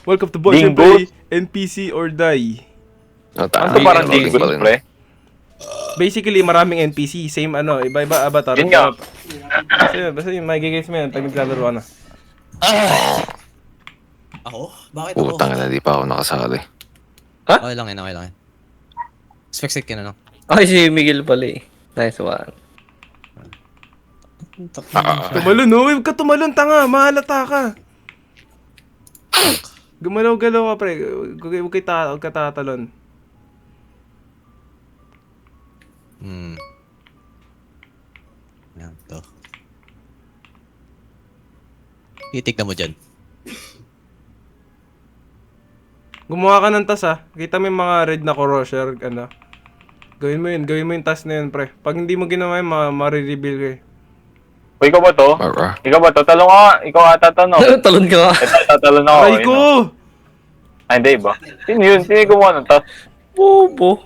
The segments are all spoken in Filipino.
Welcome to Boys and Play, NPC or Die. Ano parang Dingo, pre? Basically, maraming NPC. Same ano, iba-iba avatar. Yun nga. Basta yung magigets mo yan pag naglalaro ka na. Ako? Bakit ako? Putang na, di pa ako nakasali. Okay lang yan, okay lang yan. Spexit ka na lang. Ay, si Miguel pala eh. Nice one. Tumalon, no? Huwag ka tumalon, tanga. Mahalata ka. Gumalaw-galaw ka, pre. Huwag ka tatalon. Yan, to. Titignan mo dyan. Gumawa ka ng tas, ha. Kita mo yung mga red na corrosion, ano. Gawin mo yung tas na yun, pre. Pag hindi mo ginawa yun, ma-reveal ka eh. O, ikaw ba to? Mara. Ikaw ba to? Talong ka. Ikaw ata tanong. Talon ka nga. Ito, tatalon ako. Aray yun, ko! oh. Ay, hindi ba? Sino yun? Sino yung gumawa ng tas? Bobo.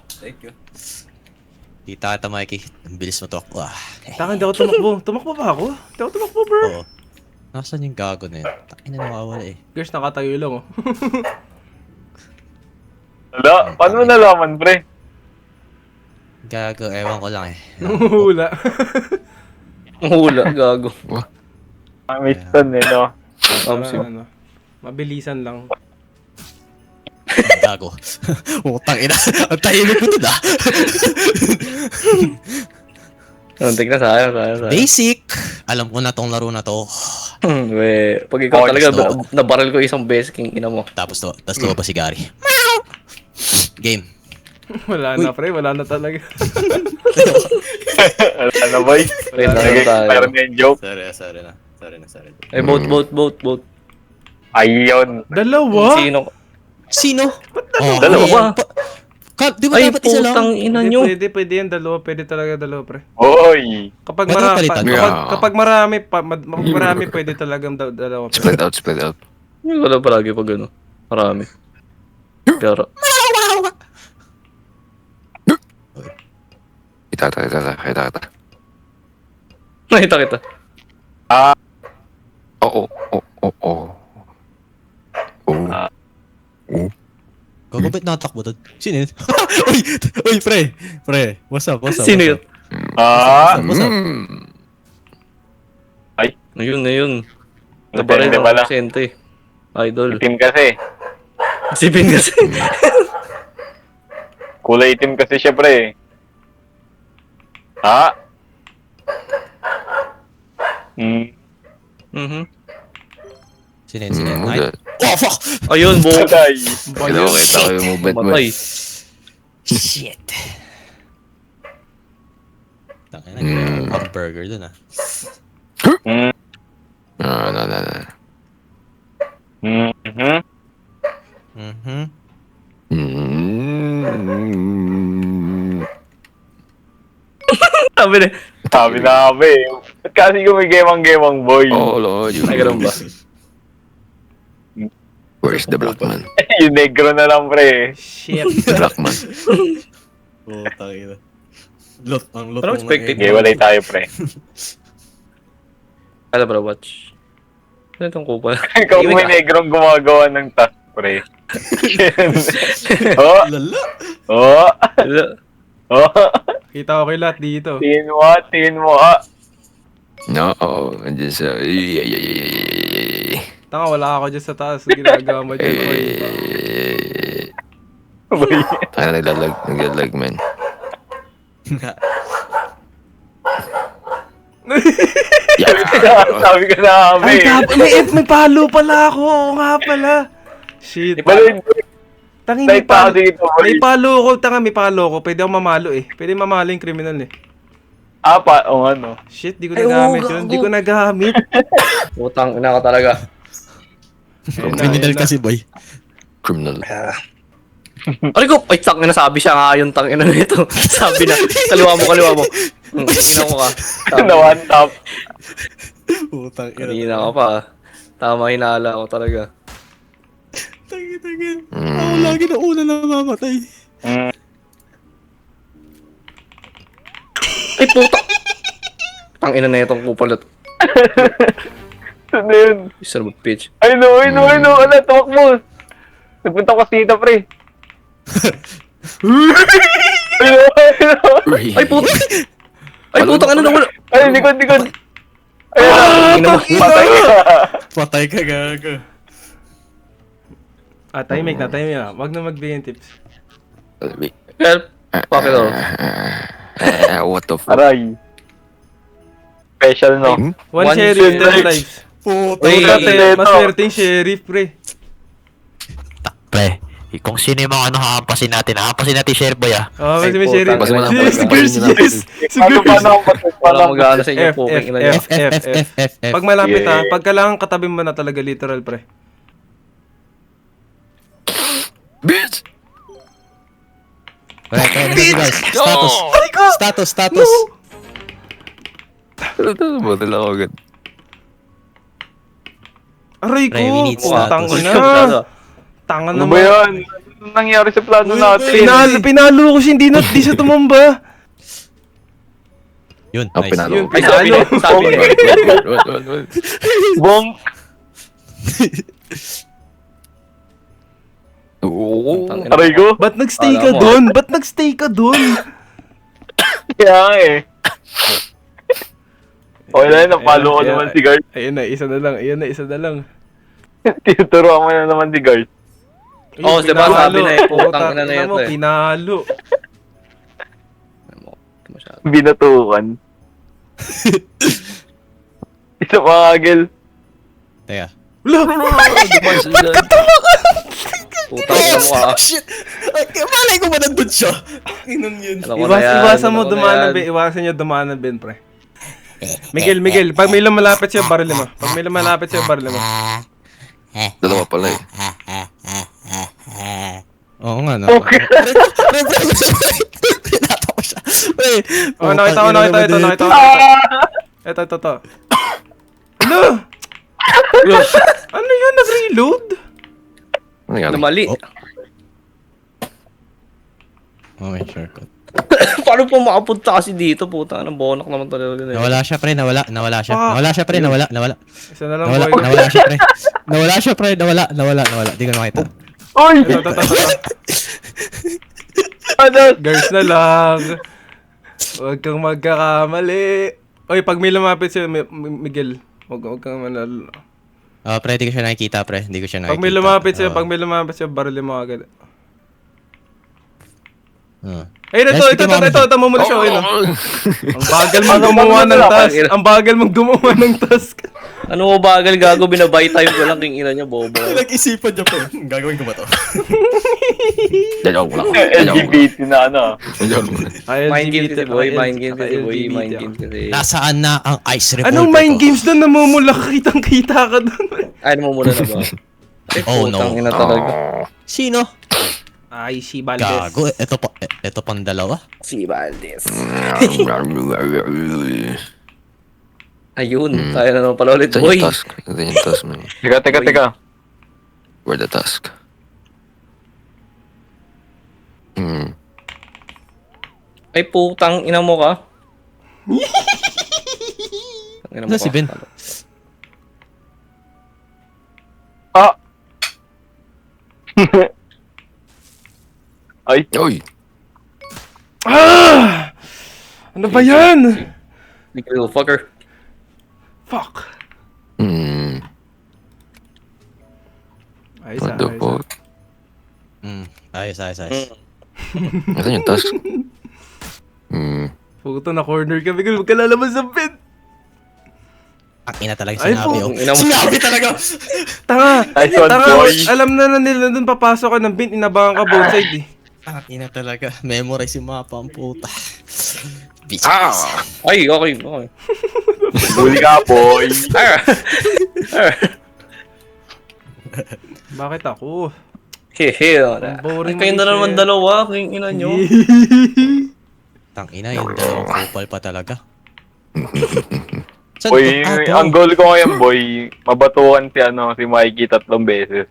Kita ata, Mikey. Ang bilis mo to. Wah. Taka, hindi ako tumakbo. Tumakbo ba ako? Hindi ako tumakbo, bro. Oo. Nasaan yung gago na yun? Takin na nawawala eh. Guys, nakatayo lang, oh. Wala. Paano mo nalaman, pre? Gago, ewan ko lang eh. Hula. Hula, gago. May stun eh, no? Ano, mabilisan lang. Gago. Utang ina. Ang tahimik mo dun ah. Tignan sayang. Basic. Alam ko na tong laro na to. We, pag ikaw Oh, talaga, gusto. nabaril ko isang beses king ina mo. Tapos to pa si Gary. Game. Wala na, pre. Wala na talaga. Ano, boy? Wait, ano tayo? Meron yung joke. Sorry na. Ay, boat. Ayun. Dalawa? Sino? Sino? Oh, Dalawa? Di ba Ay, dapat isa lang? putang ina Hindi, nyo. pwede yan. Dalawa. Pwede talaga dalawa, pre. Oy. Kapag Pwede marami, palitan. kapag marami, pwede talagang dalawa, pre. Split out. Hindi ko alam palagi pag ano. Marami. Pero, Kita. nakita kita. Oo. Gago, ba't natakbo doon? Sino yun? Uy, pre. What's up? Sino yun? What's up? Ayun. Depende pala. Sente. Idol. Itim kasi. Sipin kasi. Kulay itim kasi siya, pre. Ha? Sino yun? Night? Good. Oh, fuck! Ayun, buo. Patay. Kita ko yung movement mo. Matay. Shit. Tangina, hamburger dun ah. No. Sabi na. Sabi na kami. Ba't kasi gumigewang-gewang, boy? Oh, Lord. Ay, ganun ba? Where's the black man? Yung negro na lang, pre. Shit. The black man. Oh, tangina. Ang lot Parang expected. Okay, walay tayo, pre. Alam bro, watch. Ano itong kupal? Ikaw may negrong gumagawa ng task, pre. Oh! Lala! Oh! Oh! Kita ko kayo lahat dito. Tingin mo, ah. No, andyan sa... Tanga, wala ako dyan sa taas. Ginagawa mo dyan. Ako dito. Boy. Tayo naglalag, man. Sabi ka na kami. May palo pala ako. Oo nga pala. Shit. Tangin, may Tayo palo. dito, boy. May palo ko. Tanga, may palo ko. Pwede ako mamalo eh. Pwede mamalo yung criminal eh. O ano. Shit, di ko nagamit yun. Di ko nagamit. Utang ina ka talaga. Criminal kasi, boy. Criminal. Ay ko, ay tang ina sabi siya nga yung tang ina nito. Sabi na, kaliwa mo. Ina ko ka. Na one top. Putang Kanina ka pa. Tama hinala ko talaga. Tangin. Ako lagi na una na mamatay. Ay puta! Tang ina na itong kupal na to. Ano yun? Isa na mag-pitch. I know. Ala, tumakbo. Nagpunta ko dito, pre. Ay, puto! Ay, putang ano nawala? Ay, likod. Ay, patay ka. Patay ka, gago. Tahimik na. Wag na magbigay ng tips. Help! Bakit ako? What the fuck? Aray. Special, no? One One sheriff, 10 sheriff. lives. Puta. Uy, Maswerte yung sheriff, pre. Pre, kung sino yung mga hahampasin natin share boy Oh, Ay, kasi may puta. sheriff. Basta wala Si pa- Girls, yes. Si Paano Girls. Wala mag-ano sa inyo F, po. F, F, F, F. Pag malapit pag kailangan katabi mo na talaga literal, pre. Bitch! Pre, guys. Status. Bottle ako agad. Aray Pre, we ko, need putang status. ina. Tanga Ano ba naman. yan? Ano nangyari sa plano natin? Pinalo ko siya, hindi siya tumamba. Yun, Ah, nice. pinalo. Yun, Ay, sabi niya. What? Bong! Oo. Aray ko! Ba't nagstay Alam ka mo. doon? Ba't nagstay ka doon? Kaya nga eh. Okay na yun, napalo ko Ayan, naman ayan. si Guard. Ayun na, isa na lang. Tinuturuan mo na naman si Guard. Oo, diba sabi na eh, putang ina na Tingnan ito mo, eh. pinalo. Masyado. Binatukan. Isa pa, Agel. Teka. Wala! Putang ina mo ah. Shit! Ay, malay ko ba nandun siya? Inang yun. Alam ko na yan, Iwasan mo alam ko na dumaan yan. na Ben. Iwasan niyo dumaan na Ben, pre. Miguel, pag may lumalapit siya, baril mo. Pag may lumalapit siya, baril mo. Dalawa pala eh. Oo nga, no. Okay. Pinata ko siya. Pre, Oh, nakita ko. Ito. Ano? Ano yun? Nag-reload? Ano nangyari? Ano mali? Oh. Okay, sure. Paano po makapunta kasi dito? Puta, anong bonak naman talaga na yun. Nawala siya, pre. Nawala siya. Ah. Nawala siya, pre. Nawala. Isa na lang, Nawala boy. siya, pre. Nawala. Di ko nakita. Uy! Ito. Ano? Girls na lang. Huwag kang magkakamali. Oy, pag may lumapit siya, Miguel, huwag kang manalo. Pre, di ko siya nakikita, pre. Di ko siya nakikita. Pag may lumapit siya, barilin mo agad. Ayun, ito, mumula siya. Ayun, oh. Ang bagal mong gumawa ng task. Ang bagal mong gumawa ng task. Ano mo bagal gago, binabay time ko lang king ina niya, bobo. Nag-isipan niya, pre. Gagawin ko ba to? Dalawa ko lang. LGBT na ano. Mind games kasi boy, mind games kasi boy, mind games kasi. Nasaan na ang ice revolver Anong mind ko? games doon? Namumula ka, kitang-kita ka doon. Ay, ano mo muna na ba? Ay, Oh, no. putang ina talaga. Sino? Ay, si Valdez. Gago. Ito pang dalawa. Si Valdez. Ayun, tayo na naman pala ulit, Ito boy. yung task. Ito yung task man. Teka. Where the task? Ay, putang ina mo ka. Ina mo Ano si ka. Ben? Ah! Ay, Uy! Ah! Ano ba yan? Big little fucker. Fuck. Ayos What the fuck? Ayos. Ito yung task. Puto na corner ka, Miguel. Huwag ka lalabas sa bed. Ang ina talaga Ay, sinabi. po. Oh. Ina mo. Sinabi talaga. Tanga. Nice one, Tanga. boy. Alam na nila doon papasok ka ng bin. Inabangan ka both side eh. Ang ina talaga. Memorize yung mapa ang puta. Bitch. Ay, okay. huli ka, boy. Bakit ako? Hehe. Ang boring Kayo na mo, naman shit. dalawa, king ina nyo. Tang ina yung dalawang kupal pa talaga. Saan Boy, to? ang goal ko ngayon, boy, mabatuhan si Mikey 3 beses.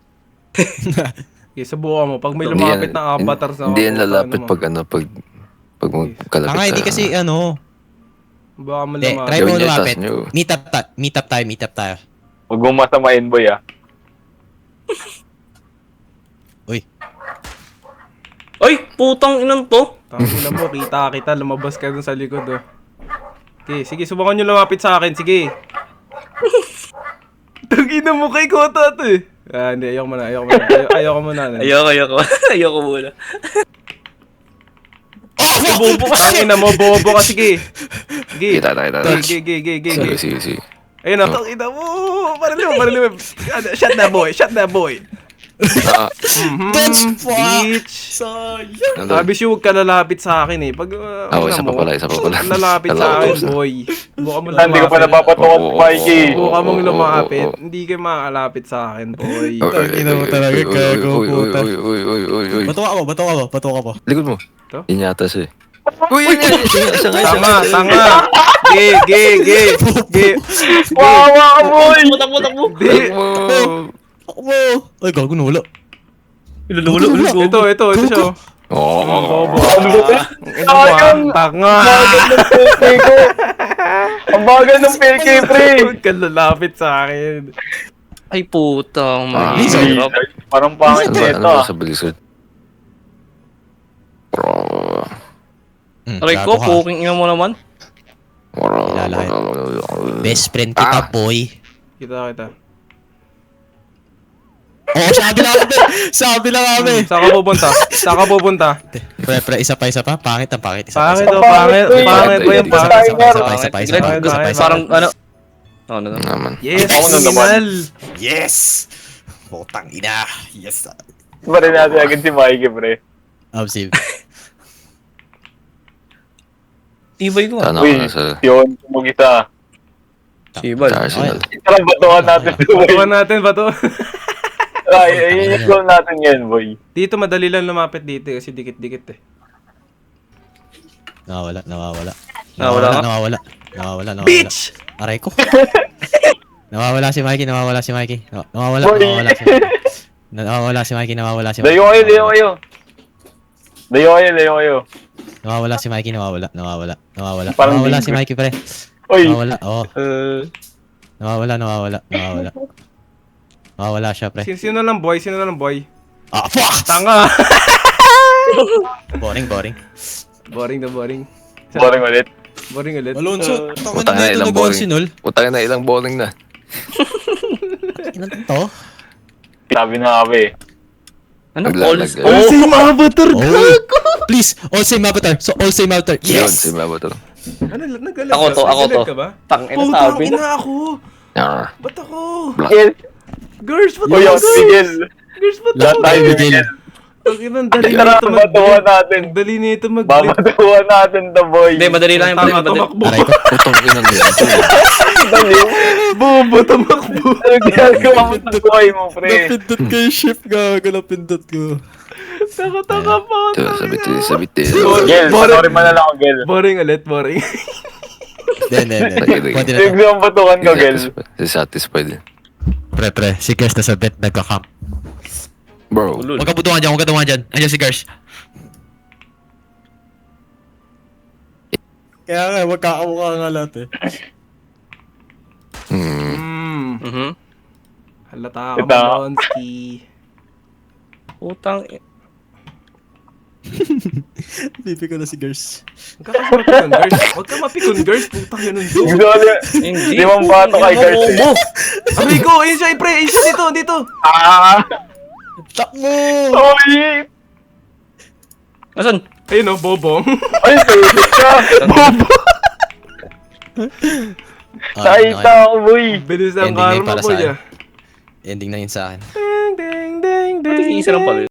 Okay, subukan mo. Pag may Hindi lumapit yan- na avatar sa Hindi yan puta, lalapit mo. pag magkalapit Tanga, hindi kasi ano. Baka mo Hindi, lumapit. try mo Gawin niyo yung lumapit. task niyo. Meet up tayo. Huwag mong masamain, boy, ah. Uy, Ay, putang inan to. Tangina mo, kita kita, lumabas ka dun sa likod, oh. Okay, sige, subukan nyo lumapit sa akin, sige. Tangina mo kay Kota to eh. Ah, hindi, ayoko muna. Ayoko muna. Ayoko. Ayoko muna. Tangina mo, bobo ka, sige. Sige. Kita. Sige. Sige. Ayun na, tangina mo. Parang shut that boy. Touch! Fuck! Bitch. sayang. Sabi siya, huwag ka lalapit sa akin eh. Pag, Isa pa pala. lalapit sa akin, boy. Buka mo Hindi ko pa napapatukan si Mikey. Buka mong lumapit. Hindi ka makalapit sa akin, boy. Tangina mo talaga, gago, puta. Uy. Bato ka po. Likod mo. Ito? Yun yata siya eh. Uy, yun. Tanga. Ge. Wawa ka, boy! Takbo. Di. Ako! Ay, gago na wala. Ilululo. Ito siya. Oo. Bobo. Ano ba? Ano ba? Tanga. Ang bagal ng peke, pre! Huwag ka lalapit sa akin. Ay, putang Blizzard. mahirap. Parang pangit na ito, Ano sa Blizzard? Aray ko, puking ina mo naman. Best friend kita, boy. Kita. Oo, sabi lang kami. Saan ka pupunta? Pre, isa pa. Pangit. Pangit ba yung pangit? Isa pa. Parang ano. Ano na? Naman. Yes, Ako na naman. kriminal. Yes! Putang ina. Yes. Ba rin natin agad si Mikey, pre? Observe. Tibay ko. Ano Uy, ka sa yun, kumugisa. Sibal. Arsenal? Tara, batuhan natin ito, boy. Batukan natin, bato. Ay, yung goal natin yan, boy. Dito madali lang lumapit dito kasi dikit-dikit eh. Nawawala. Nawawala. Bitch! Aray ko. Nawawala si Mikey. Nawawala si Mikey. Boy. Nawawala si Mikey. Layo kayo. Nawawala si Mikey. Nawawala. Parang Nawawala di- si Mikey, pre. Uy, Nawawala. Oo. Nawawala. Nawawala siya, pre. Sino lang boy? Ah, fuck! Tanga! Boring. Boring na boring. boring ulit. Boring ulit. Alonso, tangan Utang na na ito ilang nag-on si Nol. Utang na ilang bowling na. Ilan to? Sabi na kami. Ano? Naglalag. Oh, si Mabator Oh, please, all same avatar. So, all same avatar. Yun, Yes! si Mabato. Ano, naglalag Ako to. Naglalag ka ba? Tang ina Putang sabi na. ina ako! Ba't ako? Miguel. Girls, ba't Uy, ako? yung Miguel. Girls, ba't Lahat ako? tayo ni Miguel. Miguel. Ang inang dali Tara, nito batuhan natin. Ang dali nito mag-blip. Babatuhan natin to, boy. Hindi, madali lang yung Tama, madali. tumakbo. Aray ko. Utang ina niya. Dali. Bobo, tumakbo. Ano ginagawa mo sa buhay mo, pre? Napindot ko yung shift, gago. Napindot ko. Taka pa. Ito, sabit. Gel, panoorin mo na lang ako, Gel. Boring ulit, boring. Hindi. Pwede na Yung to. yung batuhan ko, Gel. Satisfied. Pre. Si Gers na sa bet, nagka-camp. Bro. Ulul. Huwag ka butungan dyan. Andiyan si Gers. Kaya nga, magkakamukha nga lahat eh. Hmm. Halata ka Ito. ba, Bonski? Putang. Pipi ko na si Gers. Huwag ka mapikon, girls. Putang yun yung Gusto ko niya. Hindi. Di mong bato kay Gers, eh. Bobo. Aray ko, ayun siya, pre. Ayun siya dito. Ah! Takmo! Uy! Asan? Ayun o, bobong. Ay, pwede ka! Nakita ako, boy! Bilis ang Ending na yun karma para mo sa akin. niya. Ending na yun sa akin. Ding, ding, ding, Pati isa lang pala.